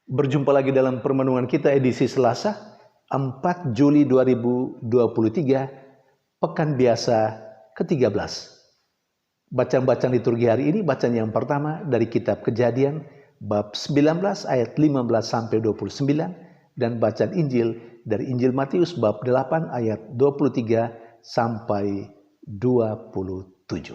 Berjumpa lagi dalam permenungan kita edisi Selasa 4 Juli 2023, Pekan Biasa ke-13. Bacaan-bacaan liturgi hari ini, bacaan yang pertama dari kitab Kejadian bab 19 ayat 15 sampai 29 dan bacaan Injil dari Injil Matius bab 8 ayat 23 sampai 27.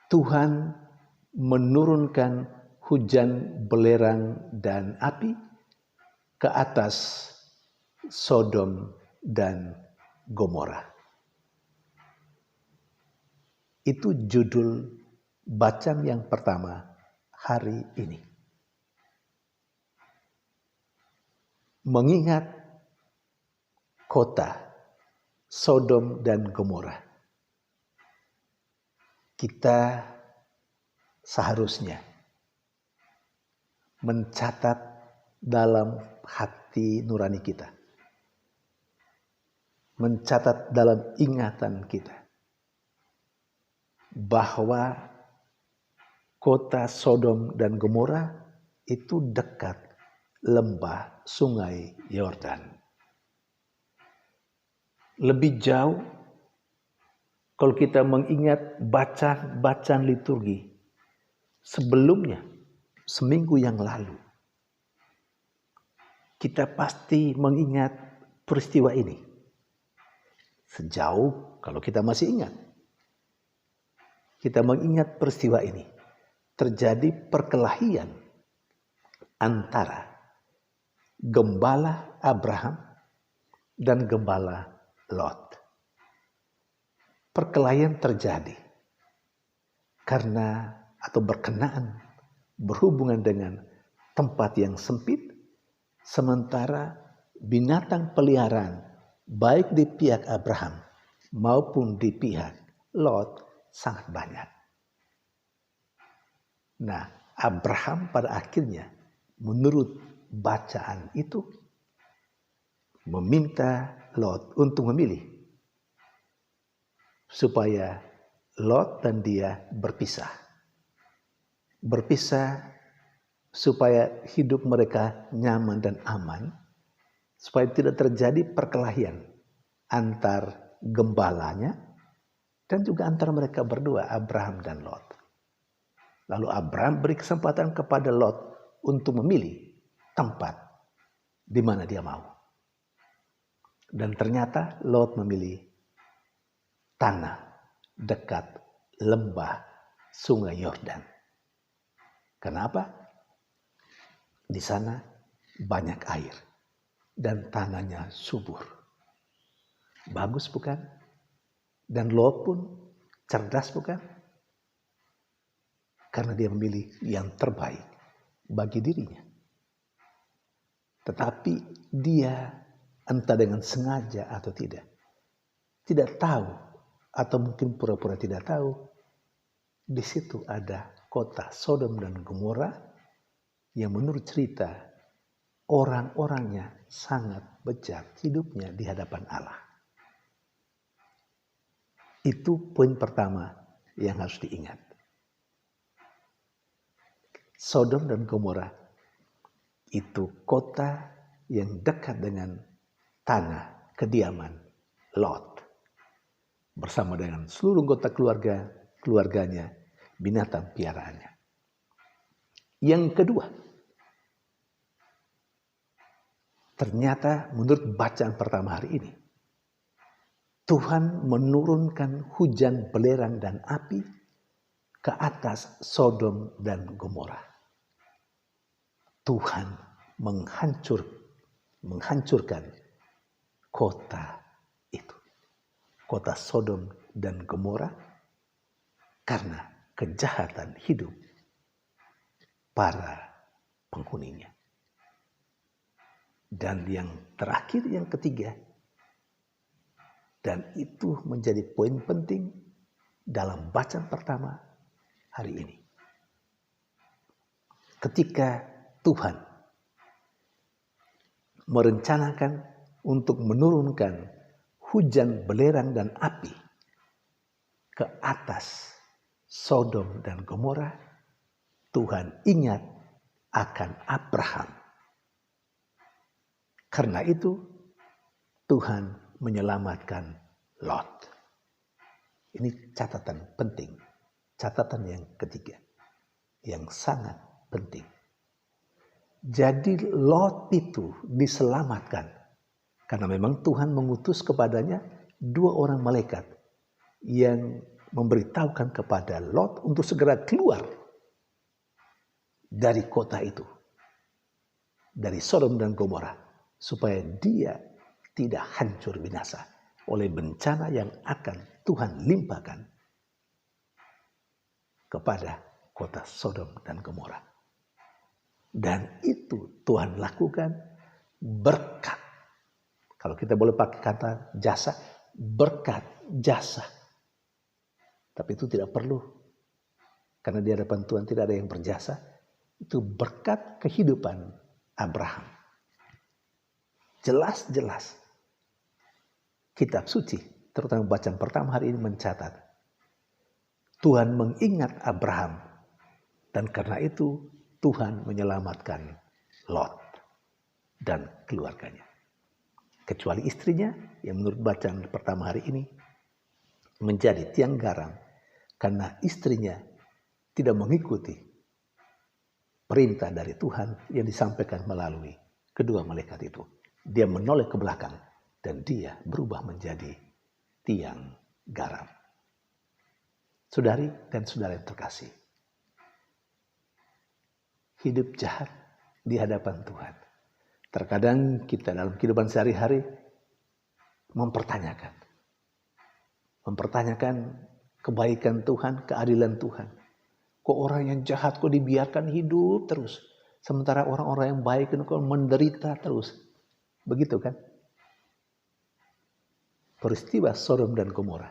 Tuhan menurunkan hujan belerang dan api ke atas Sodom dan Gomora. Itu judul bacaan yang pertama hari ini. Mengingat kota Sodom dan Gomora, kita seharusnya mencatat dalam hati nurani kita, mencatat dalam ingatan kita bahwa kota Sodom dan Gomora itu dekat lembah sungai Yordan. Lebih jauh kalau kita mengingat bacaan liturgi sebelumnya, seminggu yang lalu, kita pasti mengingat peristiwa ini. Sejauh kalau kita masih ingat, kita mengingat peristiwa ini. Terjadi perkelahian antara gembala Abraham dan gembala Lot. Perkelahian terjadi karena atau berkenaan berhubungan dengan tempat yang sempit, sementara binatang peliharaan baik di pihak Abraham maupun di pihak Lot sangat banyak. Nah, Abraham pada akhirnya menurut bacaan itu meminta Lot untuk memilih supaya Lot dan dia berpisah. Berpisah supaya hidup mereka nyaman dan aman, supaya tidak terjadi perkelahian antar gembalanya dan juga antar mereka berdua, Abraham dan Lot. Lalu Abraham beri kesempatan kepada Lot untuk memilih tempat di mana dia mau. Dan ternyata Lot memilih tanah dekat lembah sungai Yordan. Kenapa? Di sana banyak air dan tanahnya subur. Bagus bukan? Dan Lot pun cerdas bukan? Karena dia memilih yang terbaik bagi dirinya. Tetapi dia entah dengan sengaja atau tidak tahu atau mungkin pura-pura tidak tahu, di situ ada kota Sodom dan Gomora yang menurut cerita orang-orangnya sangat bejat hidupnya di hadapan Allah. Itu poin pertama yang harus diingat. Sodom dan Gomora itu kota yang dekat dengan tanah kediaman Lot bersama dengan seluruh anggota keluarganya, binatang piaraannya. Yang kedua, ternyata menurut bacaan pertama hari ini, Tuhan menurunkan hujan belerang dan api ke atas Sodom dan Gomora. Tuhan menghancurkan kota itu, kota Sodom dan Gomora, karena kejahatan hidup para penghuninya. Dan yang terakhir, yang ketiga, dan itu menjadi poin penting dalam bacaan pertama hari ini. Ketika Tuhan merencanakan untuk menurunkan hujan belerang dan api ke atas Sodom dan Gomora, Tuhan ingat akan Abraham. Karena itu Tuhan menyelamatkan Lot. Ini catatan penting. Catatan yang ketiga. Yang sangat penting. Jadi Lot itu diselamatkan. Karena memang Tuhan mengutus kepadanya 2 orang malaikat. Yang memberitahukan kepada Lot untuk segera keluar dari kota itu. Dari Sodom dan Gomora. Supaya dia tidak hancur binasa oleh bencana yang akan Tuhan limpahkan kepada kota Sodom dan Gomora. Dan itu Tuhan lakukan berkat. Kalau kita boleh pakai kata jasa, berkat jasa. Tapi itu tidak perlu. Karena di hadapan Tuhan tidak ada yang berjasa. Itu berkat kehidupan Abraham. Jelas-jelas kitab suci, terutama bacaan pertama hari ini mencatat. Tuhan mengingat Abraham. Dan karena itu Tuhan menyelamatkan Lot dan keluarganya. Kecuali istrinya yang menurut bacaan pertama hari ini menjadi tiang garam. Karena istrinya tidak mengikuti perintah dari Tuhan yang disampaikan melalui kedua malaikat itu. Dia menoleh ke belakang dan dia berubah menjadi tiang garam. Saudari dan saudara yang terkasih, hidup jahat di hadapan Tuhan. Terkadang kita dalam kehidupan sehari-hari mempertanyakan kebaikan Tuhan, keadilan Tuhan. Kok orang yang jahat kok dibiarkan hidup terus, sementara orang-orang yang baik itu kok menderita terus. Begitu kan? Peristiwa Sodom dan Gomora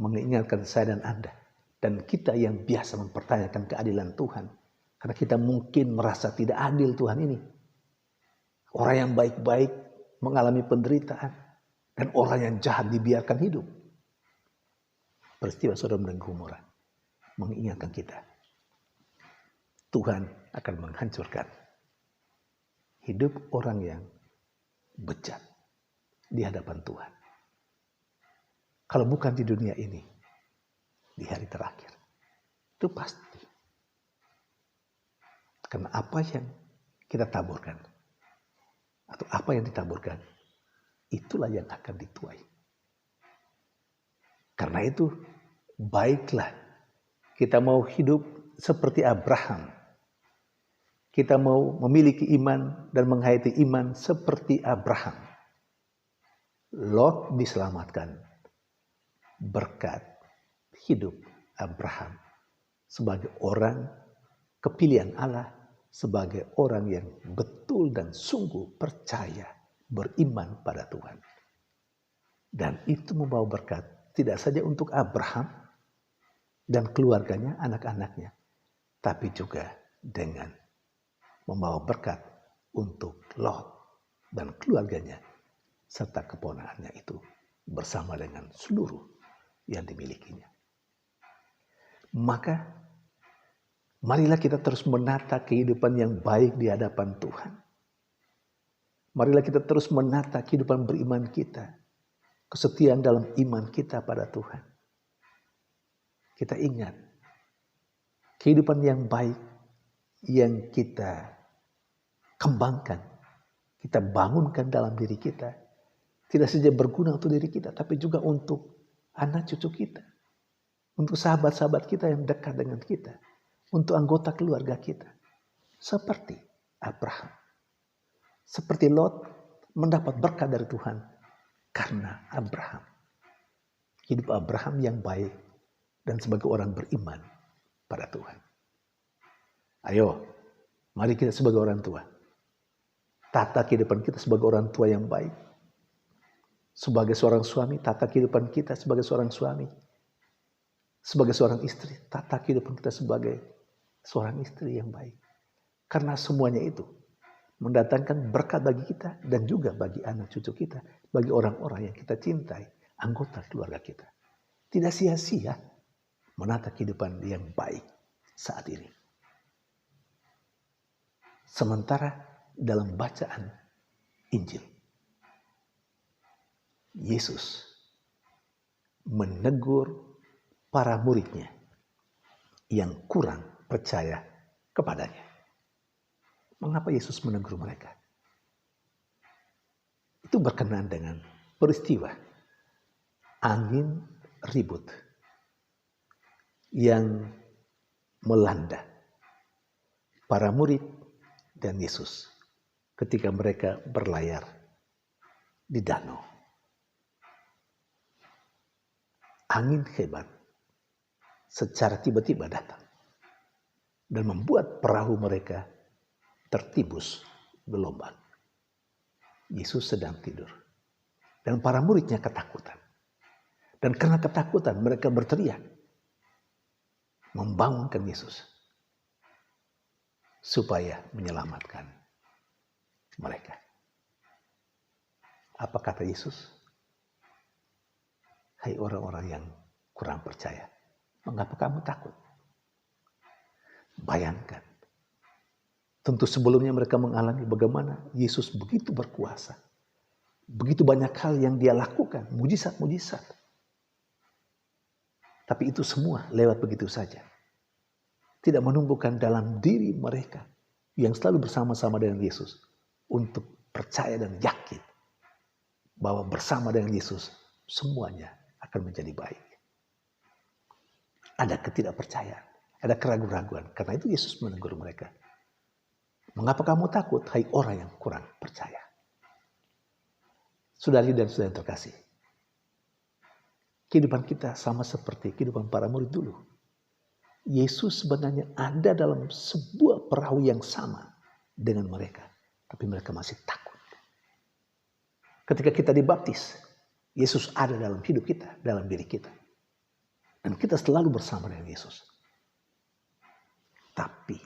mengingatkan saya dan Anda dan kita yang biasa mempertanyakan keadilan Tuhan. Karena kita mungkin merasa tidak adil Tuhan ini. Orang yang baik-baik mengalami penderitaan dan orang yang jahat dibiarkan hidup. Peristiwa Sodom dan Gomora mengingatkan kita. Tuhan akan menghancurkan hidup orang yang bejat di hadapan Tuhan. Kalau bukan di dunia ini, di hari terakhir. Itu pasti. Karena apa yang kita taburkan, atau apa yang ditaburkan, itulah yang akan dituai. Karena itu, baiklah kita mau hidup seperti Abraham. Kita mau memiliki iman dan menghayati iman seperti Abraham. Lot diselamatkan berkat hidup Abraham sebagai orang kepilihan Allah, sebagai orang yang betul dan sungguh percaya beriman pada Tuhan. Dan itu membawa berkat tidak saja untuk Abraham dan keluarganya, anak-anaknya, tapi juga dengan membawa berkat untuk Lot dan keluarganya serta keponakannya itu bersama dengan seluruh yang dimilikinya. Maka marilah kita terus menata kehidupan yang baik di hadapan Tuhan. Marilah kita terus menata kehidupan beriman kita, kesetiaan dalam iman kita pada Tuhan. Kita ingat kehidupan yang baik yang kita kembangkan, kita bangunkan dalam diri kita, tidak saja berguna untuk diri kita, tapi juga untuk anak cucu kita, untuk sahabat-sahabat kita yang dekat dengan kita, untuk anggota keluarga kita. Seperti Abraham, seperti Lot mendapat berkat dari Tuhan karena Abraham. Hidup Abraham yang baik dan sebagai orang beriman pada Tuhan. Ayo, mari kita sebagai orang tua tata kehidupan kita sebagai orang tua yang baik. Sebagai seorang suami, tata kehidupan kita sebagai seorang suami. Sebagai seorang istri, tata kehidupan kita sebagai seorang istri yang baik. Karena semuanya itu mendatangkan berkat bagi kita dan juga bagi anak cucu kita, bagi orang-orang yang kita cintai, anggota keluarga kita. Tidak sia-sia menata kehidupan yang baik saat ini. Sementara dalam bacaan Injil, Yesus menegur para muridnya yang kurang percaya kepadanya. Mengapa Yesus menegur mereka? Itu berkenaan dengan peristiwa angin ribut yang melanda para murid dan Yesus ketika mereka berlayar di danau. Angin hebat secara tiba-tiba datang dan membuat perahu mereka tertibus gelombang. Yesus sedang tidur dan para muridnya ketakutan. Dan karena ketakutan mereka berteriak membangunkan Yesus supaya menyelamatkan mereka. Apa kata Yesus? Hai orang-orang yang kurang percaya, mengapa kamu takut? Bayangkan, tentu sebelumnya mereka mengalami bagaimana Yesus begitu berkuasa. Begitu banyak hal yang dia lakukan, mujizat-mujizat. Tapi itu semua lewat begitu saja. Tidak menumbuhkan dalam diri mereka yang selalu bersama-sama dengan Yesus untuk percaya dan yakin bahwa bersama dengan Yesus semuanya akan menjadi baik. Ada ketidakpercayaan, ada keraguan-raguan. Karena itu Yesus menegur mereka. Mengapa kamu takut, hai orang yang kurang percaya? Saudari dan saudara yang terkasih, kehidupan kita sama seperti kehidupan para murid dulu. Yesus sebenarnya ada dalam sebuah perahu yang sama dengan mereka. Tapi mereka masih takut. Ketika kita dibaptis, Yesus ada dalam hidup kita, dalam diri kita. Dan kita selalu bersama dengan Yesus. Tapi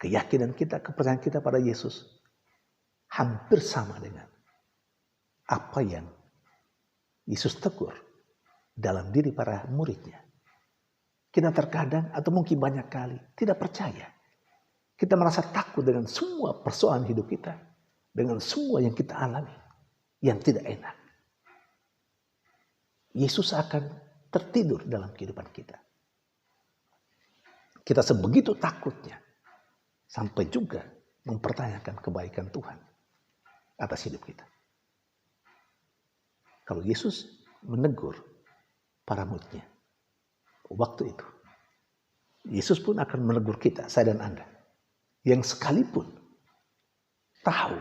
keyakinan kita, kepercayaan kita pada Yesus hampir sama dengan apa yang Yesus tegur dalam diri para muridnya. Kita terkadang atau mungkin banyak kali tidak percaya. Kita merasa takut dengan semua persoalan hidup kita. Dengan semua yang kita alami. Yang tidak enak. Yesus akan tertidur dalam kehidupan kita. Kita sebegitu takutnya. Sampai juga mempertanyakan kebaikan Tuhan atas hidup kita. Kalau Yesus menegur para muridnya, waktu itu Yesus pun akan menegur kita, saya dan Anda, yang sekalipun tahu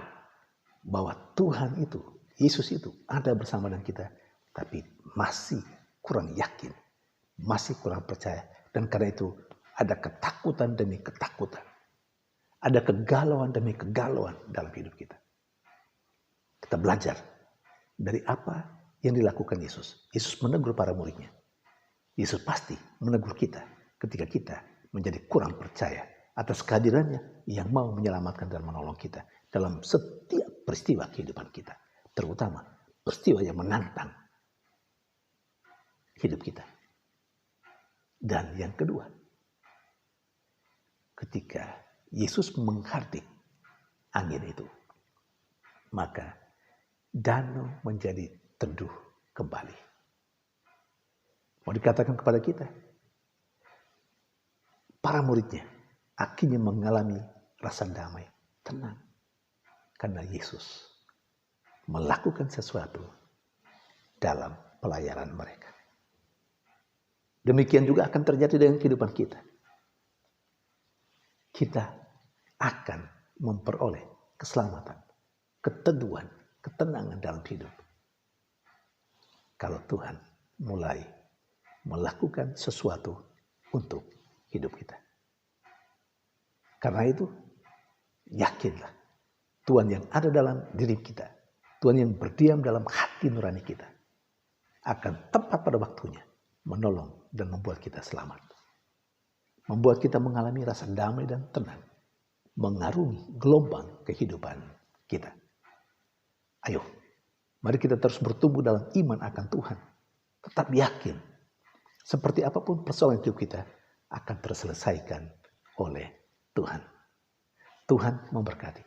bahwa Tuhan itu, Yesus itu ada bersama dengan kita, tapi masih kurang yakin, masih kurang percaya. Dan karena itu ada ketakutan demi ketakutan. Ada kegalauan demi kegalauan dalam hidup kita. Kita belajar dari apa yang dilakukan Yesus. Yesus menegur para muridnya. Yesus pasti menegur kita ketika kita menjadi kurang percaya atas kehadirannya yang mau menyelamatkan dan menolong kita dalam setiap peristiwa kehidupan kita. Terutama peristiwa yang menantang hidup kita. Dan yang kedua, ketika Yesus menghardik angin itu, maka danau menjadi teduh kembali. Mau dikatakan kepada kita, para muridnya akhirnya mengalami rasa damai, tenang. Karena Yesus melakukan sesuatu dalam pelayaran mereka. Demikian juga akan terjadi dengan kehidupan kita. Kita akan memperoleh keselamatan, keteduhan, ketenangan dalam hidup. Kalau Tuhan mulai melakukan sesuatu untuk hidup kita. Karena itu, yakinlah Tuhan yang ada dalam diri kita, Tuhan yang berdiam dalam hati nurani kita, akan tepat pada waktunya menolong dan membuat kita selamat. Membuat kita mengalami rasa damai dan tenang, mengarungi gelombang kehidupan kita. Ayo, mari kita terus bertumbuh dalam iman akan Tuhan. Tetap yakin, seperti apapun persoalan hidup kita akan terselesaikan oleh Tuhan. Tuhan memberkati.